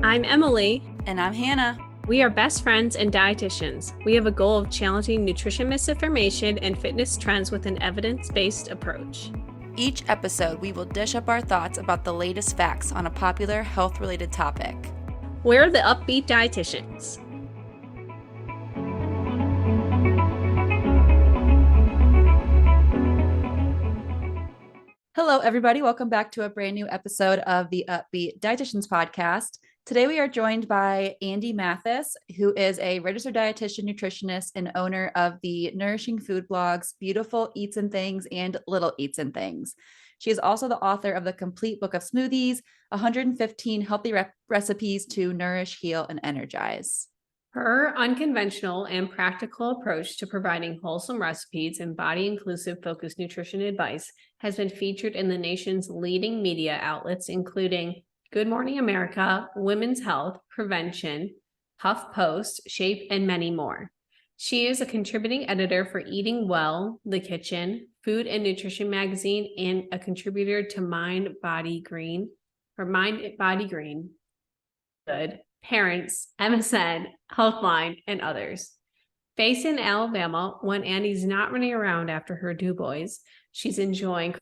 I'm Emily. And I'm Hannah. We are best friends and dietitians. We have a goal of challenging nutrition misinformation and fitness trends with an evidence-based approach. Each episode, we will dish up our thoughts about the latest facts on a popular health-related topic. We're the Up-Beet Dietitians. Hello, everybody. Welcome back to a brand new episode of the Up-Beet Dietitians podcast. Today, we are joined by Andrea Mathis, who is a registered dietitian, nutritionist, and owner of the Nourishing food blogs, Beautiful Eats and Things and Little Eats and Things. She is also the author of the Complete Book of Smoothies, 115 healthy recipes to nourish, heal, and energize. Her unconventional and practical approach to providing wholesome recipes and body-inclusive focused nutrition advice has been featured in the nation's leading media outlets, including Good Morning America, Women's Health, Prevention, HuffPost, Shape, and many more. She is a contributing editor for Eating Well, The Kitchen, Food and Nutrition Magazine, and a contributor to Mind Body Green, Good, Parents, MSN, Healthline, and others. Based in Alabama, when Andy's not running around after her two boys, she's enjoying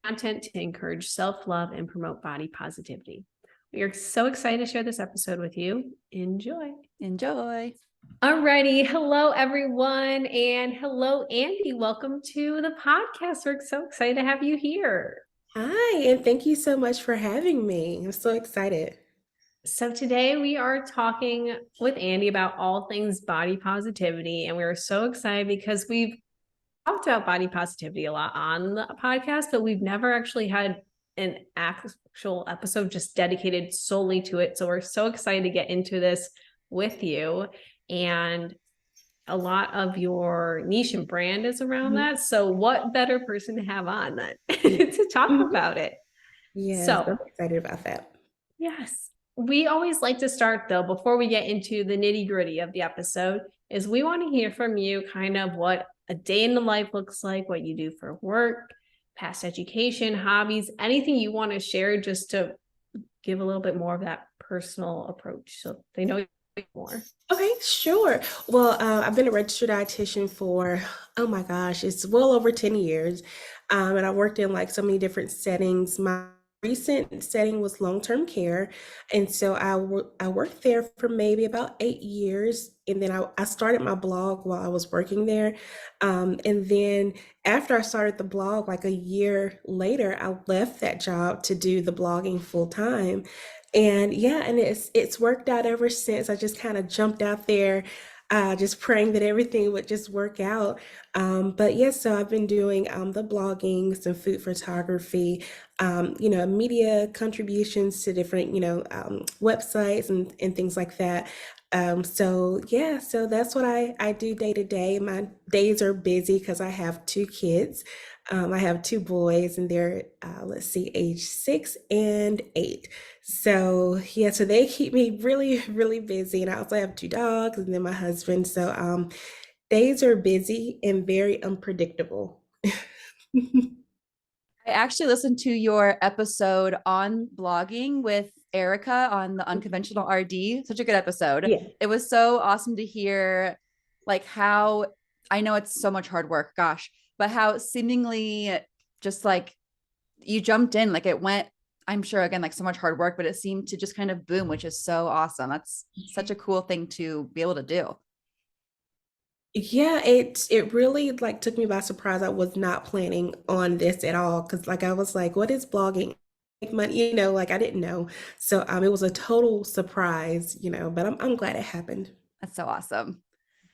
content to encourage self-love and promote body positivity. We are so excited to share this episode with you. Enjoy. Enjoy. Alrighty. Hello, everyone. And hello, Andy. Welcome to the podcast. We're so excited to have you here. Hi, and thank you so much for having me. I'm so excited. So today we are talking with Andy about all things body positivity, and we are so excited because we've talked about body positivity a lot on the podcast, but we've never actually had an actual episode just dedicated solely to it. So we're so excited to get into this with you, and a lot of your niche and brand is around that. So what better person to have on that to talk about it? Yes, So I'm excited about that. yes. We always like to start, though, before we get into the nitty-gritty of the episode, is we want to hear from you kind of what a day in the life looks like, what you do for work, past education, hobbies, anything you want to share just to give a little bit more of that personal approach so they know you more. Okay, sure. Well, I've been a registered dietitian for, oh my gosh, it's well over 10 years. And I worked in like so many different settings. My recent setting was long-term care. And so I worked there for maybe about 8 years. And then I started my blog while I was working there. And then after I started the blog, like a year later, I left that job to do the blogging full time. And yeah, and it's worked out ever since. I just kind of jumped out there, just praying that everything would just work out. But yes, so I've been doing the blogging, some food photography, media contributions to different, websites and things like that. So yeah, so that's what I do day to day. My days are busy because I have two kids. I have two boys, and they're age 6 and 8. So yeah, so they keep me really, really busy. And I also have two dogs and then my husband. So days are busy and very unpredictable. I actually listened to your episode on blogging with Erica on the Unconventional RD. Such a good episode. Yeah. It was so awesome to hear like how, I know it's so much hard work, gosh, but how seemingly just like you jumped in, like it went, I'm sure again, like so much hard work, but it seemed to just kind of boom, which is so awesome. That's such a cool thing to be able to do. Yeah, it really like took me by surprise. I was not planning on this at all because like I was like, what is blogging? Make money, like I didn't know. So it was a total surprise, but I'm glad it happened. That's so awesome.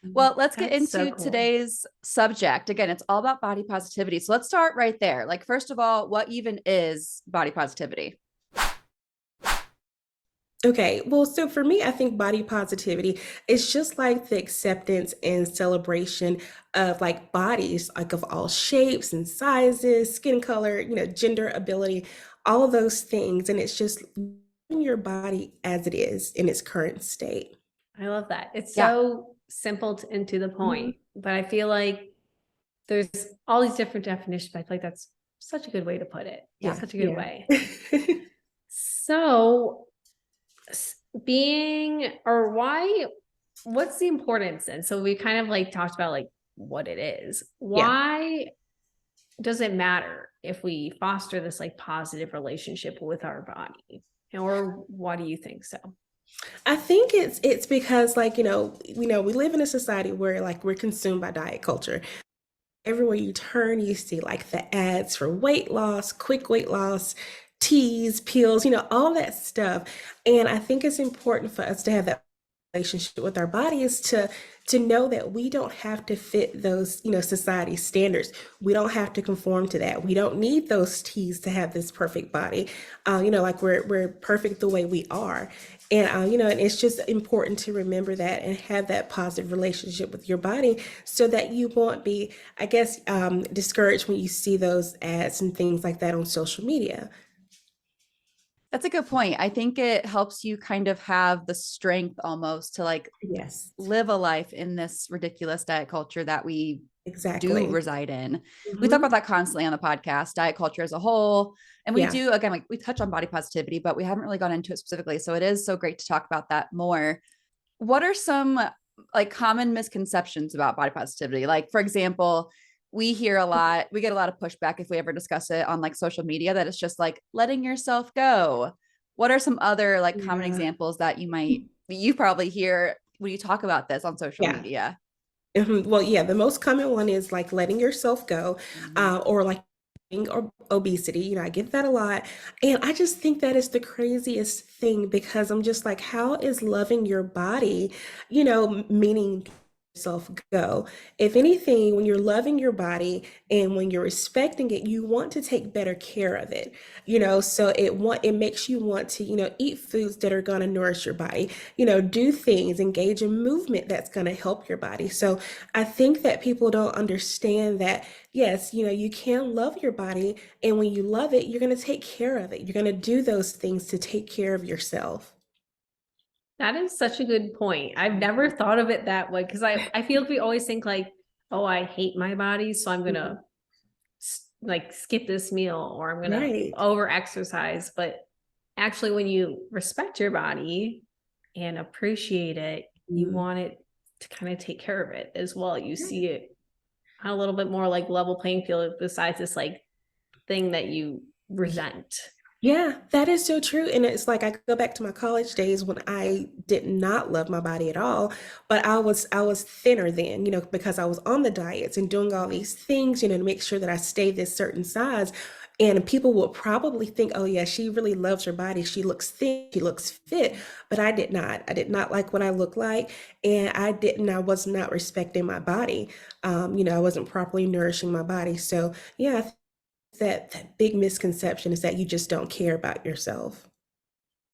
Well, let's get That's so into cool. today's subject. Again, it's all about body positivity. So let's start right there. Like, first of all, what even is body positivity? Okay, well, so for me, I think body positivity is just like the acceptance and celebration of like bodies, like of all shapes and sizes, skin color, gender, ability, all of those things. And it's just loving your body as it is in its current state. I love that. It's Yeah. so simple and to the point, but I feel like there's all these different definitions, but I feel like that's such a good way to put it. Yeah. Such a good way. Yeah. So being or why what's the importance? And so we kind of like talked about like what it is. Yeah. Why does it matter if we foster this like positive relationship with our body? Or why do you think so? I think it's because like, we live in a society where like we're consumed by diet culture. Everywhere you turn, you see like the ads for weight loss, quick weight loss, teas, pills, all that stuff. And I think it's important for us to have that relationship with our body is to know that we don't have to fit those society standards. We don't have to conform to that. We don't need those teas to have this perfect body. Like we're perfect the way we are. And and it's just important to remember that and have that positive relationship with your body so that you won't be, I guess, discouraged when you see those ads and things like that on social media. That's a good point. I think it helps you kind of have the strength almost to like Yes, live a life in this ridiculous diet culture that we do exactly. reside in. We talk Hmm. about that constantly on the podcast, diet culture as a whole. And we Yeah. do, again, like we touch on body positivity, but we haven't really gone into it specifically. So it is so great to talk about that more. What are some like common misconceptions about body positivity? Like, for example, we get a lot of pushback if we ever discuss it on like social media that it's just like letting yourself go. What are some other like common Yeah. examples that you probably hear when you talk about this on social Yeah. media? Well, yeah, the most common one is like letting yourself go, Mhm. or like or obesity. I get that a lot. And I just think that is the craziest thing because I'm just like, how is loving your body, meaning yourself go? If anything, when you're loving your body and when you're respecting it, you want to take better care of it, so it makes you want to, eat foods that are going to nourish your body, do things, engage in movement that's going to help your body. So I think that people don't understand that, yes, you can love your body. And when you love it, you're going to take care of it. You're going to do those things to take care of yourself. That is such a good point. I've never thought of it that way because I feel like we always think like, oh, I hate my body, so I'm Mhm. gonna like skip this meal or I'm gonna Right. over exercise. But actually, when you respect your body and appreciate it, you Mhm. want it to kind of take care of it as well. You Yeah. see it on a little bit more like level playing field besides this like thing that you resent. Yeah, that is so true. And it's like I go back to my college days when I did not love my body at all, but I was thinner then, because I was on the diets and doing all these things, to make sure that I stay this certain size. And people will probably think, oh yeah, she really loves her body. She looks thin, she looks fit. But I did not. I did not like what I looked like. And I was not respecting my body. I wasn't properly nourishing my body. So yeah, that big misconception is that you just don't care about yourself.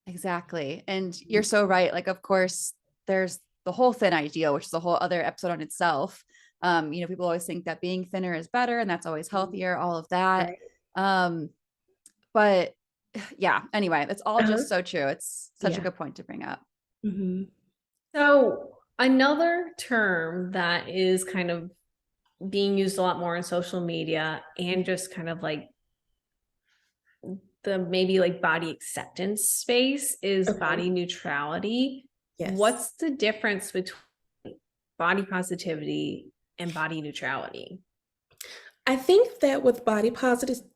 Exactly. And you're so right. Like, of course, there's the whole thin ideal, which is a whole other episode on itself. People always think that being thinner is better and that's always healthier, all of that. Right. Um, but yeah, anyway, that's all Uh-huh. just so true. It's such a Yeah. good point to bring up. Hmm. So another term that is kind of being used a lot more in social media and just kind of like the maybe like body acceptance space is Okay. body neutrality. Yes. What's the difference between body positivity and body neutrality? I think that with body positivity,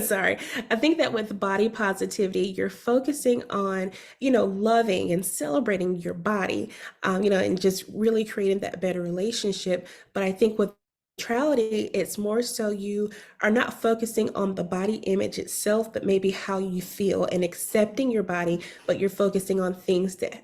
sorry, I think that with body positivity, you're focusing on, loving and celebrating your body, and just really creating that better relationship. But I think with neutrality, it's more so you are not focusing on the body image itself, but maybe how you feel and accepting your body, but you're focusing on things that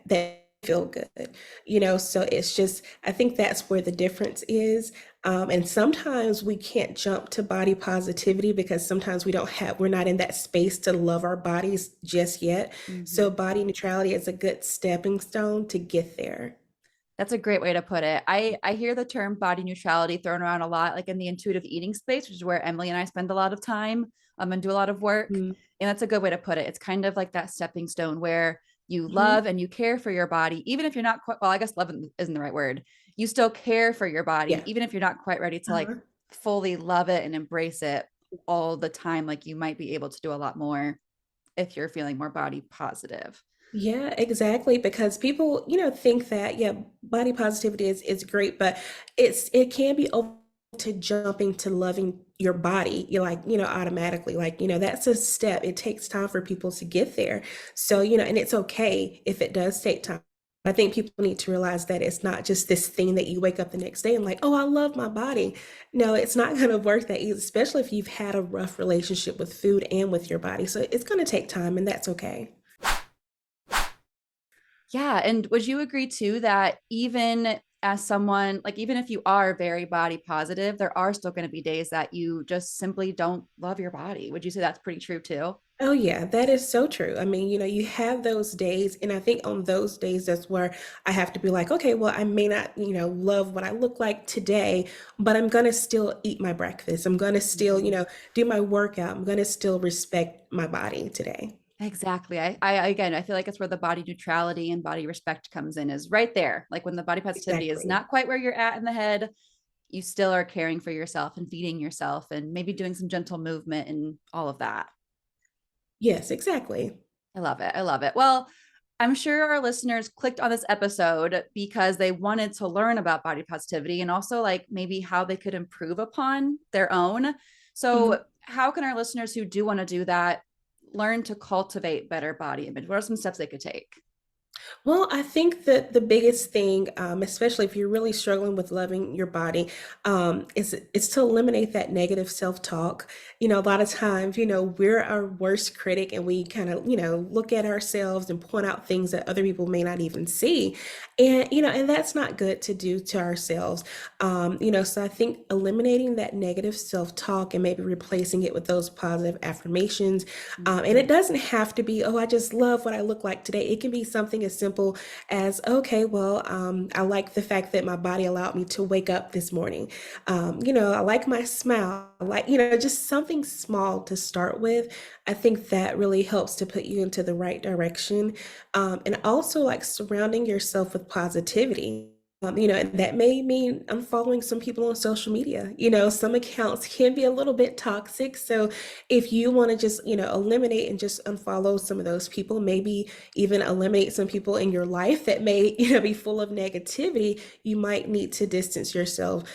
feel good, so it's just, I think that's where the difference is. And sometimes we can't jump to body positivity because sometimes we're not in that space to love our bodies just yet. So Mhm. body neutrality is a good stepping stone to get there. That's a great way to put it. I hear the term body neutrality thrown around a lot, like in the intuitive eating space, which is where Emily and I spend a lot of time and do a lot of work. Mhm. And that's a good way to put it. It's kind of like that stepping stone where you Mhm. love and you care for your body, even if you're not quite, well, I guess love isn't the right word. You still care for your body, Yeah. even if you're not quite ready to like Uh-huh. fully love it and embrace it all the time. Like you might be able to do a lot more if you're feeling more body positive. Yeah, exactly. Because people, think that, yeah, body positivity is great, but it can be over to jumping to loving your body. You're like, automatically, like, that's a step. It takes time for people to get there. So, and it's okay if it does take time. I think people need to realize that it's not just this thing that you wake up the next day and like, oh, I love my body. No, it's not going to work that easy, especially if you've had a rough relationship with food and with your body. So it's going to take time, and that's okay. Yeah. And would you agree too that even as someone, like, even if you are very body positive, there are still going to be days that you just simply don't love your body? Would you say that's pretty true too? Oh yeah, that is so true. I mean, you have those days, and I think on those days, that's where I have to be like, okay, well, I may not, love what I look like today, but I'm gonna still eat my breakfast. I'm gonna still, Mhm. do my workout. I'm gonna still respect my body today. Exactly. I again, I feel like it's where the body neutrality and body respect comes in, is right there. Like when the body positivity is Exactly. not quite where you're at in the head, you still are caring for yourself and feeding yourself and maybe doing some gentle movement and all of that. Yes, exactly. I love it. I love it. Well, I'm sure our listeners clicked on this episode because they wanted to learn about body positivity and also like maybe how they could improve upon their own. Mhm. So, how can our listeners who do want to do that learn to cultivate better body image? What are some steps they could take? Well, I think that the biggest thing, especially if you're really struggling with loving your body, is to eliminate that negative self-talk. A lot of times, we're our worst critic, and we kind of, look at ourselves and point out things that other people may not even see, and that's not good to do to ourselves. So I think eliminating that negative self-talk and maybe replacing it with those positive affirmations. And it Mhm. doesn't have to be, oh, I just love what I look like today. It can be something as simple as, okay, well, I like the fact that my body allowed me to wake up this morning. I like my smile. I like, just something small to start with. I think that really helps to put you into the right direction. And also like surrounding yourself with positivity. And that may mean unfollowing some people on social media. Some accounts can be a little bit toxic. So if you want to just, eliminate and just unfollow some of those people, maybe even eliminate some people in your life that may, be full of negativity, you might need to distance yourself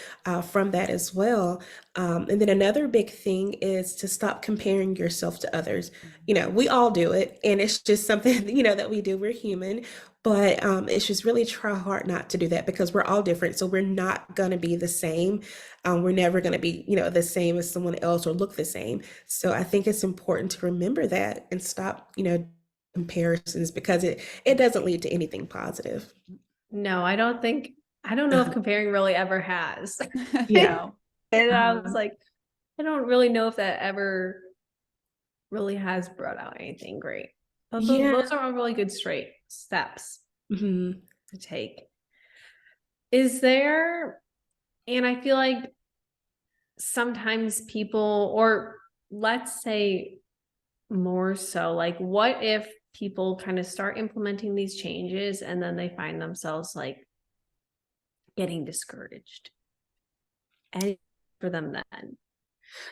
from that as well. And then another big thing is to stop comparing yourself to others. We all do it, and it's just something, that we do. We're human. But it's just really try hard not to do that, because we're all different. So we're not going to be the same. We're never going to be, the same as someone else or look the same. So I think it's important to remember that and stop, comparisons, because it doesn't lead to anything positive. No, I don't know if comparing really ever has. No. And I was Um, like, I don't really know if that ever really has brought out anything great. But yeah. those are all really good straight steps Mhm. to take. Is there, and I feel like sometimes people, or let's say more so, like, what if people kind of start implementing these changes and then they find themselves like getting discouraged? And for them then.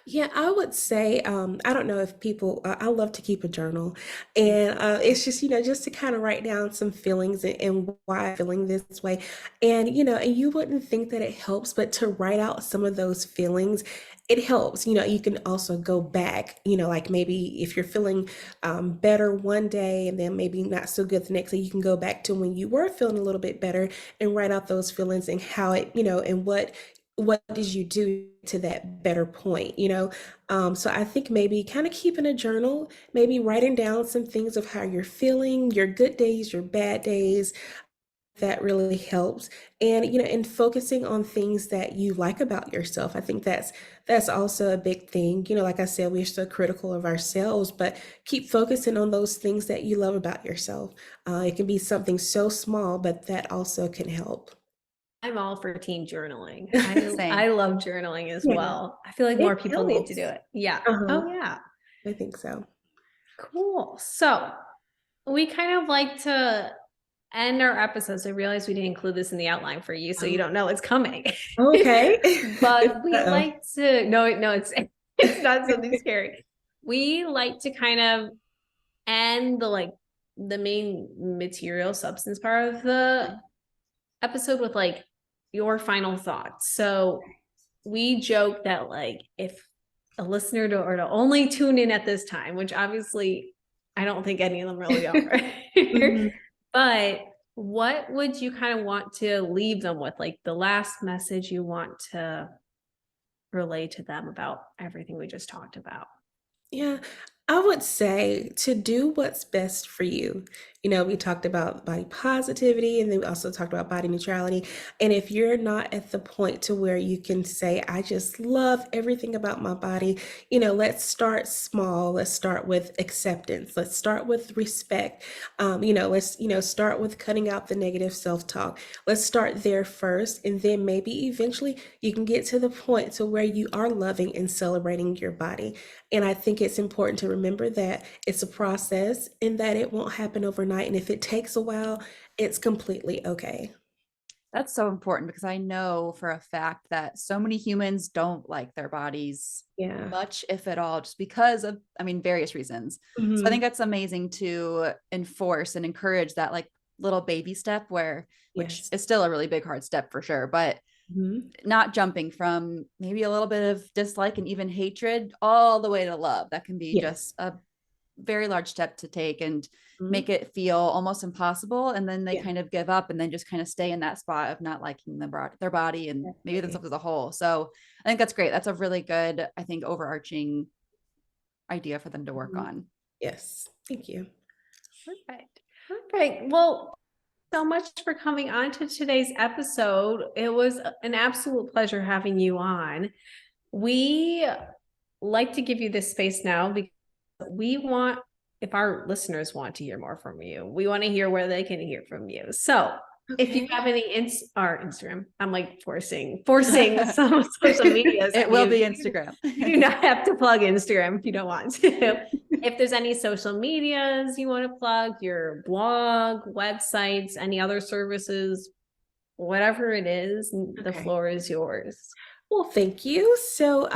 Yeah, I would say, I don't know if people, I love to keep a journal, and it's just, just to kind of write down some feelings, and why I'm feeling this way. And you wouldn't think that it helps, but to write out some of those feelings, it helps. You can also go back, like maybe if you're feeling better one day and then maybe not so good the next day, you can go back to when you were feeling a little bit better and write out those feelings and how it, and what did you do to that better point, so I think maybe kind of keeping a journal, maybe writing down some things of how you're feeling, your good days, your bad days, that really helps. And focusing on things that you like about yourself. I think that's also a big thing. Like I said, we're so critical of ourselves, but keep focusing on those things that you love about yourself. It can be something so small, but that also can help. I'm all for team journaling. I Same. love journaling as Yeah, well. I feel like it more people need to do helps. it. Yeah. Uh-huh. Oh yeah. I think so. Cool. So we kind of like to end our episodes. I realize we didn't include this in the outline for you, so you Oh, don't know it's coming. okay. But we Uh-oh. like to no, it's it's not something scary. We like to kind of end the main material substance part of the episode with like your final thoughts. So we joke that like if a listener or to only tune in at this time, which obviously I don't think any of them really are. But what would you kind of want to leave them with? Like the last message you want to relay to them about everything we just talked about? Yeah, I would say to do what's best for you. We talked about body positivity and then we also talked about body neutrality. And if you're not at the point to where you can say, I just love everything about my body, let's start small. Let's start with acceptance. Let's start with respect. Let's, start with cutting out the negative self-talk. Let's start there first. And then maybe eventually you can get to the point to where you are loving and celebrating your body. And I think it's important to remember that it's a process and that it won't happen overnight. And if it takes a while, it's completely okay. That's so important because I know for a fact that so many humans don't like their bodies Yeah. much, if at all, just because of, various reasons. So I think that's amazing to enforce and encourage that like little baby step which Yes. is still a really big, hard step for sure, but not jumping from maybe a little bit of dislike and even hatred all the way to love. That can be just a very large step to take and make it feel almost impossible. And then they kind of give up and then just kind of stay in that spot of not liking their body and maybe themselves as a whole. So I think that's great. That's a really good, I think, overarching idea for them to work on. Yes. Thank you. Perfect. Well, so much for coming on to today's episode. It was an absolute pleasure having you on. We like to give you this space now because we want, if our listeners want to hear more from you, we want to hear where they can hear from you. So if you have any Instagram, I'm like forcing some social media. It will be Instagram. You do not have to plug Instagram if you don't want to. If there's any social medias you want to plug, your blog, websites, any other services, whatever it is, the floor is yours. Well, thank you. So,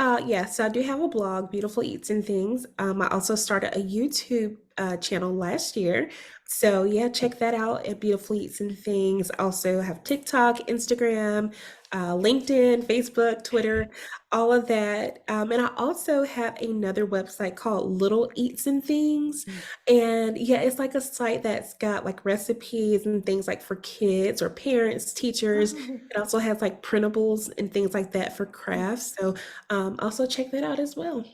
so I do have a blog, Beautiful Eats and Things. I also started a YouTube channel last year. So, yeah, check that out at Beautiful Eats and Things. I also have TikTok, Instagram, LinkedIn, Facebook, Twitter, all of that. And I also have another website called Little Eats and Things. And yeah, it's like a site that's got like recipes and things like for kids or parents, teachers. It also has like printables and things like that for crafts. So also check that out as well.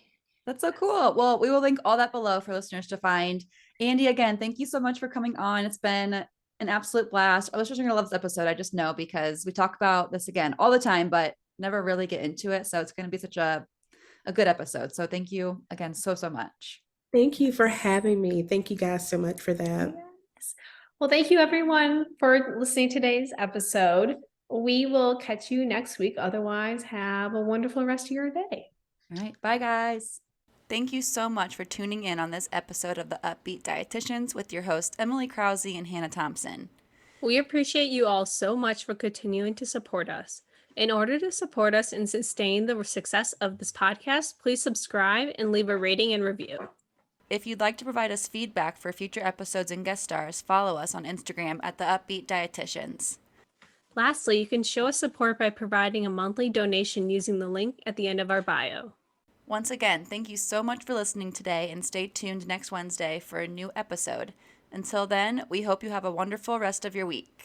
That's so cool. Well, we will link all that below for listeners to find. Andy, again, thank you so much for coming on. It's been an absolute blast. Our listeners are going to love this episode. I just know because we talk about this again all the time, but never really get into it. So it's going to be such a good episode. So thank you again so much. Thank you for having me. Thank you guys so much for that. Yes. Well, thank you everyone for listening to today's episode. We will catch you next week. Otherwise, have a wonderful rest of your day. All right. Bye, guys. Thank you so much for tuning in on this episode of the Up-Beet Dietitians with your hosts, Emily Krause and Hannah Thompson. We appreciate you all so much for continuing to support us. In order to support us and sustain the success of this podcast, please subscribe and leave a rating and review. If you'd like to provide us feedback for future episodes and guest stars, follow us on Instagram at the Up-Beet Dietitians. Lastly, you can show us support by providing a monthly donation using the link at the end of our bio. Once again, thank you so much for listening today and stay tuned next Wednesday for a new episode. Until then, we hope you have a wonderful rest of your week.